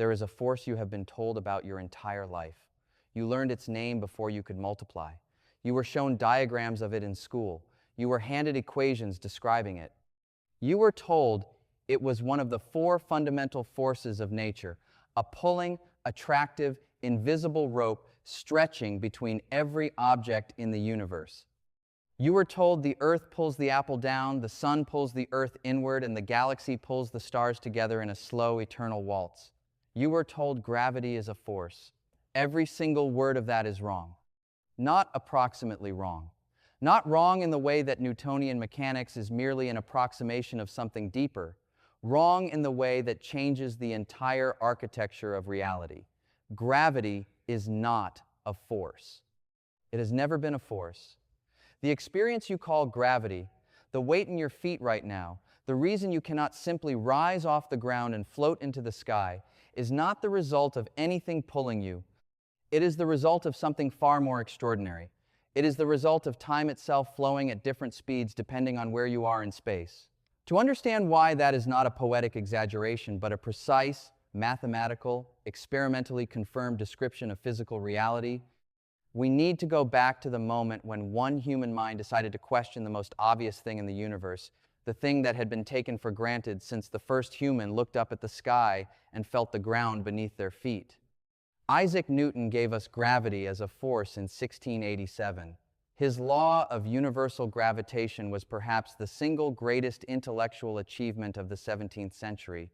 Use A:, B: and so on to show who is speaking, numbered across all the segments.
A: there is a force you have been told about your entire life. You learned its name before you could multiply. You were shown diagrams of it in school. You were handed equations describing it. You were told it was one of the four fundamental forces of nature, a pulling, attractive, invisible rope stretching between every object in the universe. You were told the earth pulls the apple down, the sun pulls the earth inward, and the galaxy pulls the stars together in a slow, eternal waltz. You were told gravity is a force. Every single word of that is wrong. Not approximately wrong. Not wrong in the way that Newtonian mechanics is merely an approximation of something deeper. Wrong in the way that changes the entire architecture of reality. Gravity is not a force. It has never been a force. The experience you call gravity, the weight in your feet right now, the reason you cannot simply rise off the ground and float into the sky, is not the result of anything pulling you. It is the result of something far more extraordinary. It is the result of time itself flowing at different speeds depending on where you are in space. To understand why that is not a poetic exaggeration, but a precise, mathematical, experimentally confirmed description of physical reality, we need to go back to the moment when one human mind decided to question the most obvious thing in the universe, the thing that had been taken for granted since the first human looked up at the sky and felt the ground beneath their feet. Isaac Newton gave us gravity as a force in 1687. His law of universal gravitation was perhaps the single greatest intellectual achievement of the 17th century.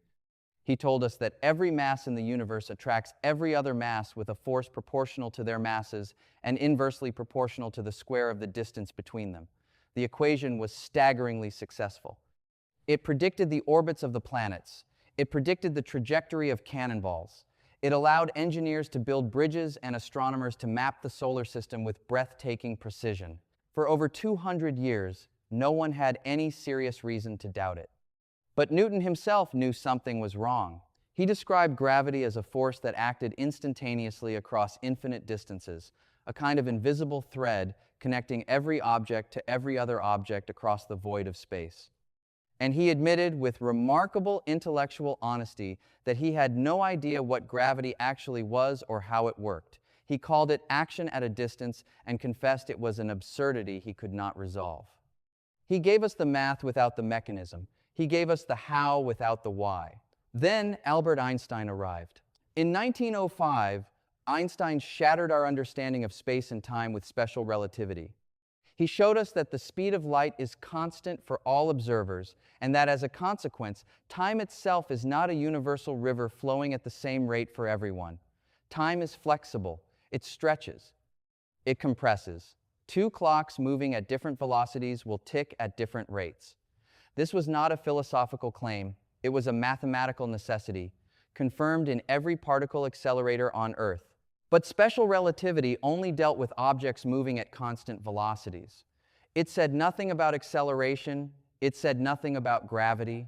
A: He told us that every mass in the universe attracts every other mass with a force proportional to their masses and inversely proportional to the square of the distance between them. The equation was staggeringly successful. It predicted the orbits of the planets. It predicted the trajectory of cannonballs. It allowed engineers to build bridges and astronomers to map the solar system with breathtaking precision. For over 200 years, no one had any serious reason to doubt it. But Newton himself knew something was wrong. He described gravity as a force that acted instantaneously across infinite distances, a kind of invisible thread connecting every object to every other object across the void of space. And he admitted with remarkable intellectual honesty that he had no idea what gravity actually was or how it worked. He called it action at a distance and confessed it was an absurdity he could not resolve. He gave us the math without the mechanism. He gave us the how without the why. Then Albert Einstein arrived. In 1905, Einstein shattered our understanding of space and time with special relativity. He showed us that the speed of light is constant for all observers, and that as a consequence, time itself is not a universal river flowing at the same rate for everyone. Time is flexible. It stretches. It compresses. Two clocks moving at different velocities will tick at different rates. This was not a philosophical claim. It was a mathematical necessity, confirmed in every particle accelerator on Earth. But special relativity only dealt with objects moving at constant velocities. It said nothing about acceleration. It said nothing about gravity.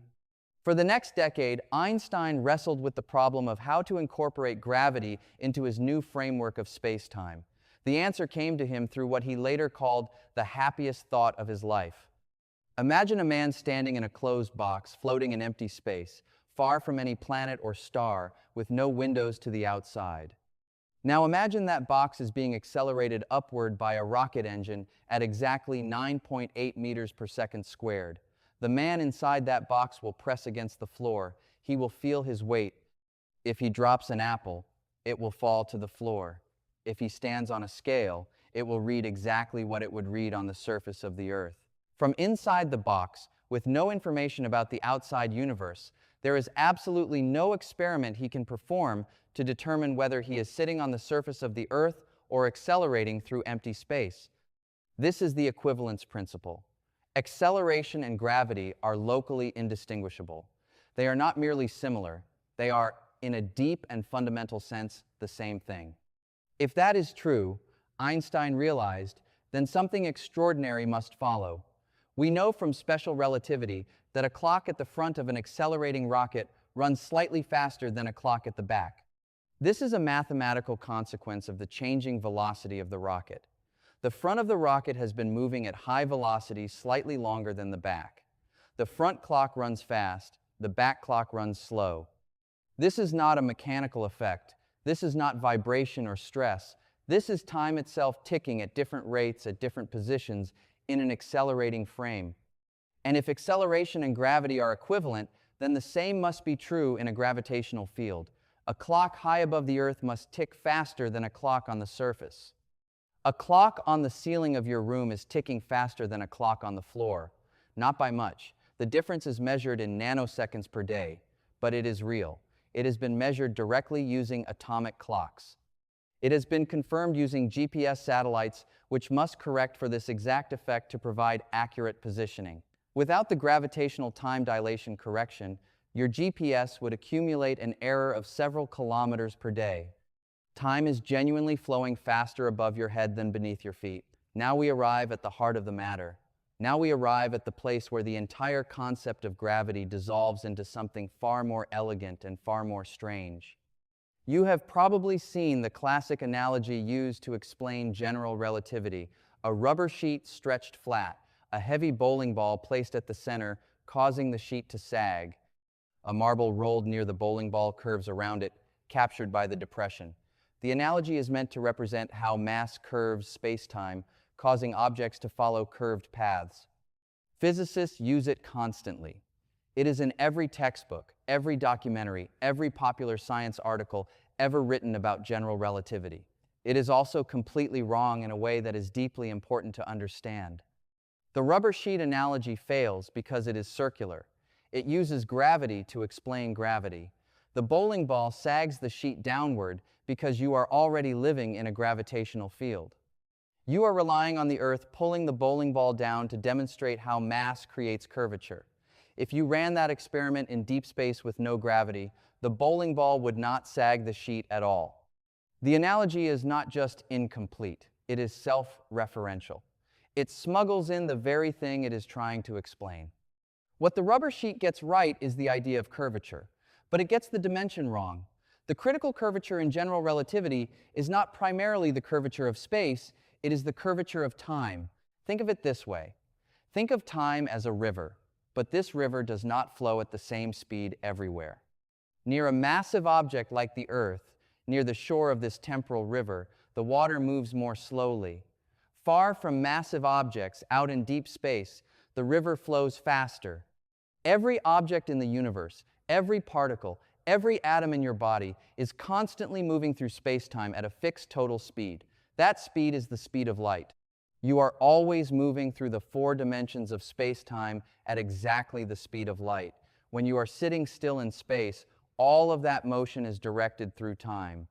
A: For the next decade, Einstein wrestled with the problem of how to incorporate gravity into his new framework of space-time. The answer came to him through what he later called the happiest thought of his life. Imagine a man standing in a closed box, floating in empty space, far from any planet or star, with no windows to the outside. Now imagine that box is being accelerated upward by a rocket engine at exactly 9.8 meters per second squared. The man inside that box will press against the floor. He will feel his weight. If he drops an apple, it will fall to the floor. If he stands on a scale, it will read exactly what it would read on the surface of the Earth. From inside the box, with no information about the outside universe, there is absolutely no experiment he can perform to determine whether he is sitting on the surface of the Earth or accelerating through empty space. This is the equivalence principle. Acceleration and gravity are locally indistinguishable. They are not merely similar. They are, in a deep and fundamental sense, the same thing. If that is true, Einstein realized, then something extraordinary must follow. We know from special relativity that a clock at the front of an accelerating rocket runs slightly faster than a clock at the back. This is a mathematical consequence of the changing velocity of the rocket. The front of the rocket has been moving at high velocity slightly longer than the back. The front clock runs fast, the back clock runs slow. This is not a mechanical effect. This is not vibration or stress. This is time itself ticking at different rates at different positions in an accelerating frame. And if acceleration and gravity are equivalent, then the same must be true in a gravitational field. A clock high above the Earth must tick faster than a clock on the surface. A clock on the ceiling of your room is ticking faster than a clock on the floor. Not by much. The difference is measured in nanoseconds per day, but it is real. It has been measured directly using atomic clocks. It has been confirmed using GPS satellites, which must correct for this exact effect to provide accurate positioning. Without the gravitational time dilation correction, your GPS would accumulate an error of several kilometers per day. Time is genuinely flowing faster above your head than beneath your feet. Now we arrive at the heart of the matter. Now we arrive at the place where the entire concept of gravity dissolves into something far more elegant and far more strange. You have probably seen the classic analogy used to explain general relativity: a rubber sheet stretched flat, a heavy bowling ball placed at the center, causing the sheet to sag. A marble rolled near the bowling ball curves around it, captured by the depression. The analogy is meant to represent how mass curves space-time, causing objects to follow curved paths. Physicists use it constantly. It is in every textbook, every documentary, every popular science article ever written about general relativity. It is also completely wrong in a way that is deeply important to understand. The rubber sheet analogy fails because it is circular. It uses gravity to explain gravity. The bowling ball sags the sheet downward because you are already living in a gravitational field. You are relying on the Earth pulling the bowling ball down to demonstrate how mass creates curvature. If you ran that experiment in deep space with no gravity, the bowling ball would not sag the sheet at all. The analogy is not just incomplete, it is self-referential. It smuggles in the very thing it is trying to explain. What the rubber sheet gets right is the idea of curvature, but it gets the dimension wrong. The critical curvature in general relativity is not primarily the curvature of space, it is the curvature of time. Think of it this way. Think of time as a river, but this river does not flow at the same speed everywhere. Near a massive object like the Earth, near the shore of this temporal river, the water moves more slowly. Far from massive objects out in deep space, the river flows faster. Every object in the universe, every particle, every atom in your body is constantly moving through space-time at a fixed total speed. That speed is the speed of light. You are always moving through the 4 dimensions of space-time at exactly the speed of light. When you are sitting still in space, all of that motion is directed through time.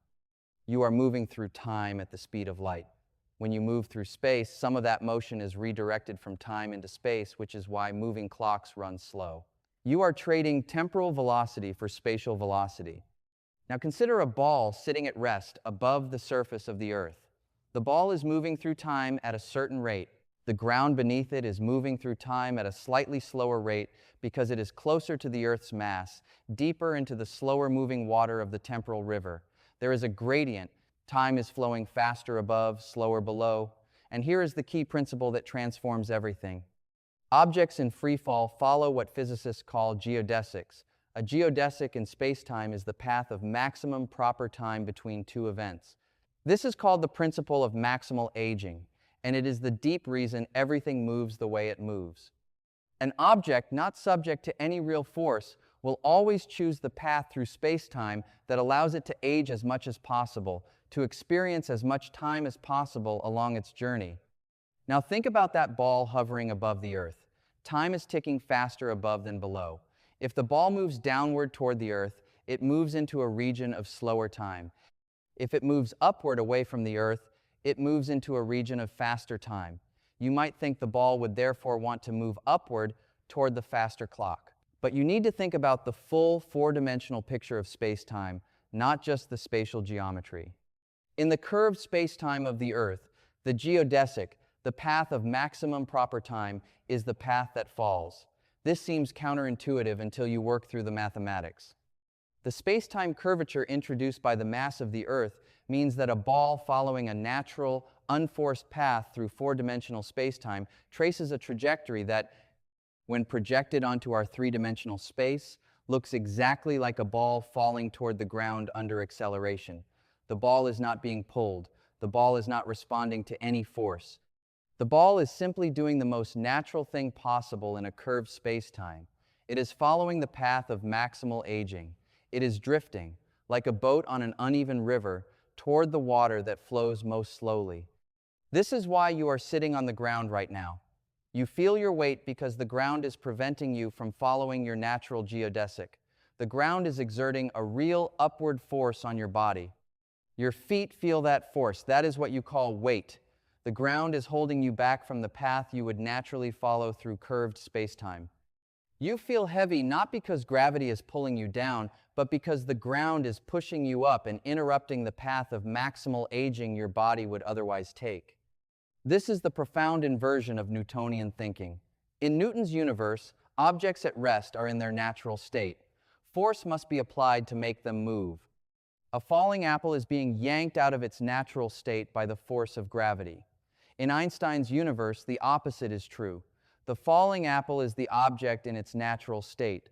A: You are moving through time at the speed of light. When you move through space, some of that motion is redirected from time into space, which is why moving clocks run slow. You are trading temporal velocity for spatial velocity. Now consider a ball sitting at rest above the surface of the Earth. The ball is moving through time at a certain rate. The ground beneath it is moving through time at a slightly slower rate because it is closer to the Earth's mass, deeper into the slower moving water of the temporal river. There is a gradient. Time is flowing faster above, slower below. And here is the key principle that transforms everything. Objects in freefall follow what physicists call geodesics. A geodesic in spacetime is the path of maximum proper time between 2 events. This is called the principle of maximal aging, and it is the deep reason everything moves the way it moves. An object not subject to any real force will always choose the path through spacetime that allows it to age as much as possible, to experience as much time as possible along its journey. Now think about that ball hovering above the Earth. Time is ticking faster above than below. If the ball moves downward toward the Earth, it moves into a region of slower time. If it moves upward away from the Earth, it moves into a region of faster time. You might think the ball would therefore want to move upward toward the faster clock. But you need to think about the full 4-dimensional picture of space-time, not just the spatial geometry. In the curved space-time of the Earth, the geodesic, the path of maximum proper time, is the path that falls. This seems counterintuitive until you work through the mathematics. The space-time curvature introduced by the mass of the Earth means that a ball following a natural, unforced path through 4-dimensional space-time traces a trajectory that, when projected onto our 3-dimensional space, looks exactly like a ball falling toward the ground under acceleration. The ball is not being pulled. The ball is not responding to any force. The ball is simply doing the most natural thing possible in a curved spacetime. It is following the path of maximal aging. It is drifting, like a boat on an uneven river, toward the water that flows most slowly. This is why you are sitting on the ground right now. You feel your weight because the ground is preventing you from following your natural geodesic. The ground is exerting a real upward force on your body. Your feet feel that force. That is what you call weight. The ground is holding you back from the path you would naturally follow through curved spacetime. You feel heavy not because gravity is pulling you down, but because the ground is pushing you up and interrupting the path of maximal aging your body would otherwise take. This is the profound inversion of Newtonian thinking. In Newton's universe, objects at rest are in their natural state. Force must be applied to make them move. A falling apple is being yanked out of its natural state by the force of gravity. In Einstein's universe, the opposite is true. The falling apple is the object in its natural state.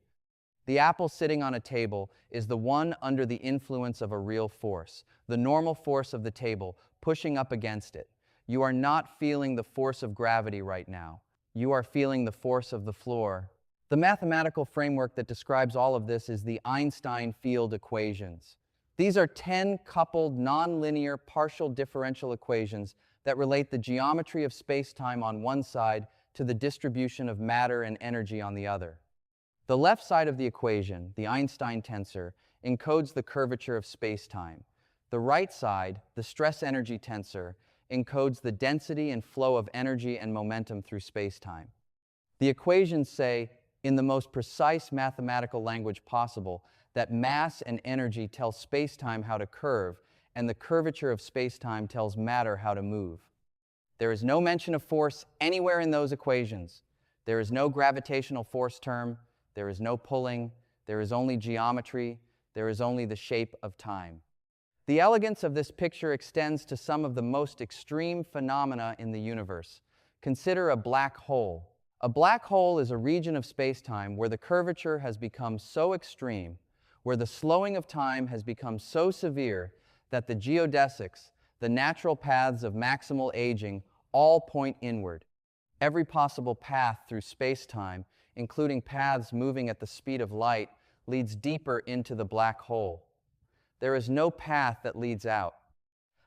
A: The apple sitting on a table is the one under the influence of a real force, the normal force of the table, pushing up against it. You are not feeling the force of gravity right now. You are feeling the force of the floor. The mathematical framework that describes all of this is the Einstein field equations. These are 10 coupled, nonlinear, partial differential equations that relate the geometry of spacetime on one side to the distribution of matter and energy on the other. The left side of the equation, the Einstein tensor, encodes the curvature of spacetime. The right side, the stress-energy tensor, encodes the density and flow of energy and momentum through spacetime. The equations say, in the most precise mathematical language possible, that mass and energy tell spacetime how to curve, and the curvature of spacetime tells matter how to move. There is no mention of force anywhere in those equations. There is no gravitational force term. There is no pulling. There is only geometry. There is only the shape of time. The elegance of this picture extends to some of the most extreme phenomena in the universe. Consider a black hole. A black hole is a region of spacetime where the curvature has become so extreme, where the slowing of time has become so severe that the geodesics, the natural paths of maximal aging, all point inward. Every possible path through spacetime, including paths moving at the speed of light, leads deeper into the black hole. There is no path that leads out.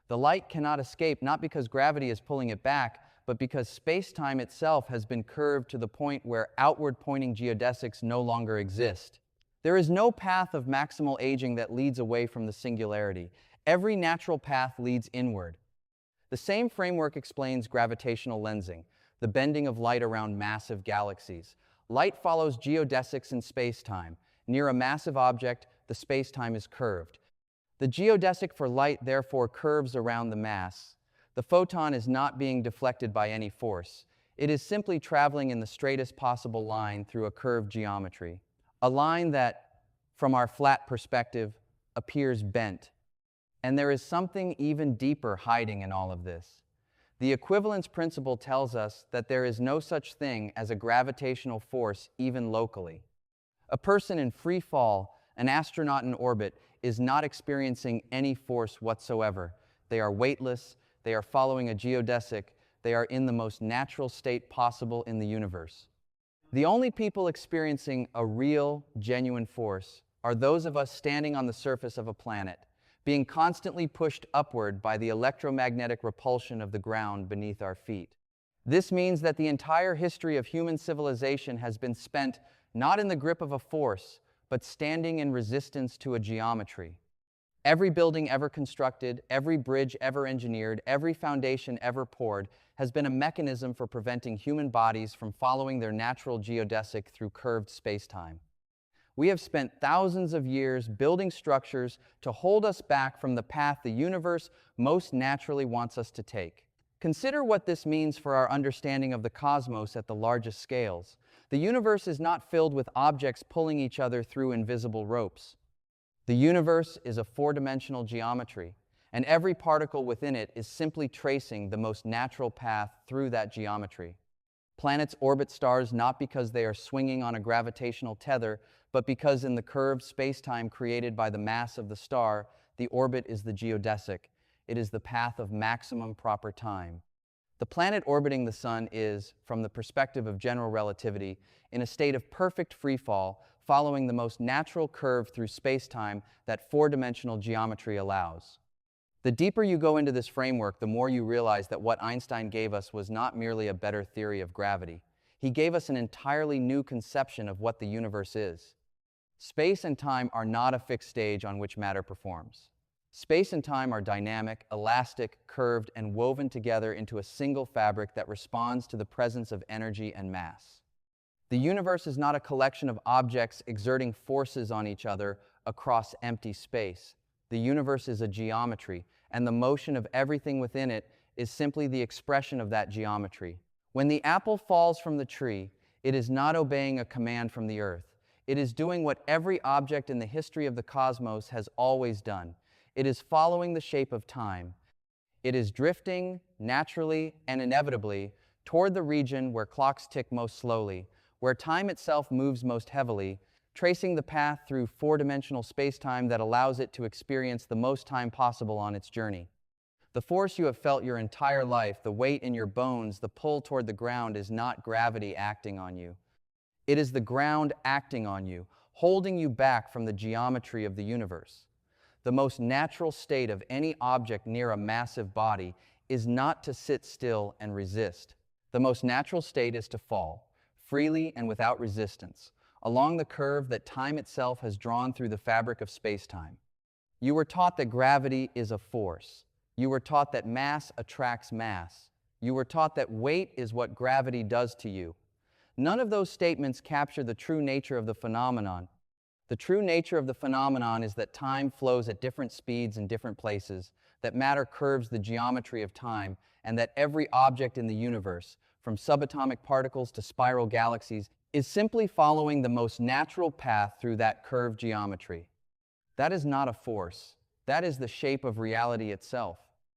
A: The light cannot escape, not because gravity is pulling it back, but because space-time itself has been curved to the point where outward-pointing geodesics no longer exist. There is no path of maximal aging that leads away from the singularity. Every natural path leads inward. The same framework explains gravitational lensing, the bending of light around massive galaxies. Light follows geodesics in space-time. Near a massive object, the space-time is curved. The geodesic for light therefore curves around the mass. The photon is not being deflected by any force. It is simply traveling in the straightest possible line through a curved geometry. A line that, from our flat perspective, appears bent. And there is something even deeper hiding in all of this. The equivalence principle tells us that there is no such thing as a gravitational force even locally. A person in free fall, an astronaut in orbit, is not experiencing any force whatsoever. They are weightless, they are following a geodesic, they are in the most natural state possible in the universe. The only people experiencing a real, genuine force are those of us standing on the surface of a planet, being constantly pushed upward by the electromagnetic repulsion of the ground beneath our feet. This means that the entire history of human civilization has been spent not in the grip of a force, but standing in resistance to a geometry. Every building ever constructed, every bridge ever engineered, every foundation ever poured has been a mechanism for preventing human bodies from following their natural geodesic through curved spacetime. We have spent thousands of years building structures to hold us back from the path the universe most naturally wants us to take. Consider what this means for our understanding of the cosmos at the largest scales. The universe is not filled with objects pulling each other through invisible ropes. The universe is a four-dimensional geometry, and every particle within it is simply tracing the most natural path through that geometry. Planets orbit stars not because they are swinging on a gravitational tether, but because in the curved spacetime created by the mass of the star, the orbit is the geodesic. It is the path of maximum proper time. The planet orbiting the Sun is, from the perspective of general relativity, in a state of perfect freefall, following the most natural curve through spacetime that four-dimensional geometry allows. The deeper you go into this framework, the more you realize that what Einstein gave us was not merely a better theory of gravity. He gave us an entirely new conception of what the universe is. Space and time are not a fixed stage on which matter performs. Space and time are dynamic, elastic, curved, and woven together into a single fabric that responds to the presence of energy and mass. The universe is not a collection of objects exerting forces on each other across empty space. The universe is a geometry, and the motion of everything within it is simply the expression of that geometry. When the apple falls from the tree, it is not obeying a command from the earth. It is doing what every object in the history of the cosmos has always done. It is following the shape of time. It is drifting, naturally and inevitably, toward the region where clocks tick most slowly, where time itself moves most heavily, tracing the path through four-dimensional spacetime that allows it to experience the most time possible on its journey. The force you have felt your entire life, the weight in your bones, the pull toward the ground, is not gravity acting on you. It is the ground acting on you, holding you back from the geometry of the universe. The most natural state of any object near a massive body is not to sit still and resist. The most natural state is to fall, freely and without resistance, along the curve that time itself has drawn through the fabric of space-time. You were taught that gravity is a force. You were taught that mass attracts mass. You were taught that weight is what gravity does to you. None of those statements capture the true nature of the phenomenon. The true nature of the phenomenon is that time flows at different speeds in different places, that matter curves the geometry of time, and that every object in the universe, from subatomic particles to spiral galaxies, is simply following the most natural path through that curved geometry. That is not a force. That is the shape of reality itself.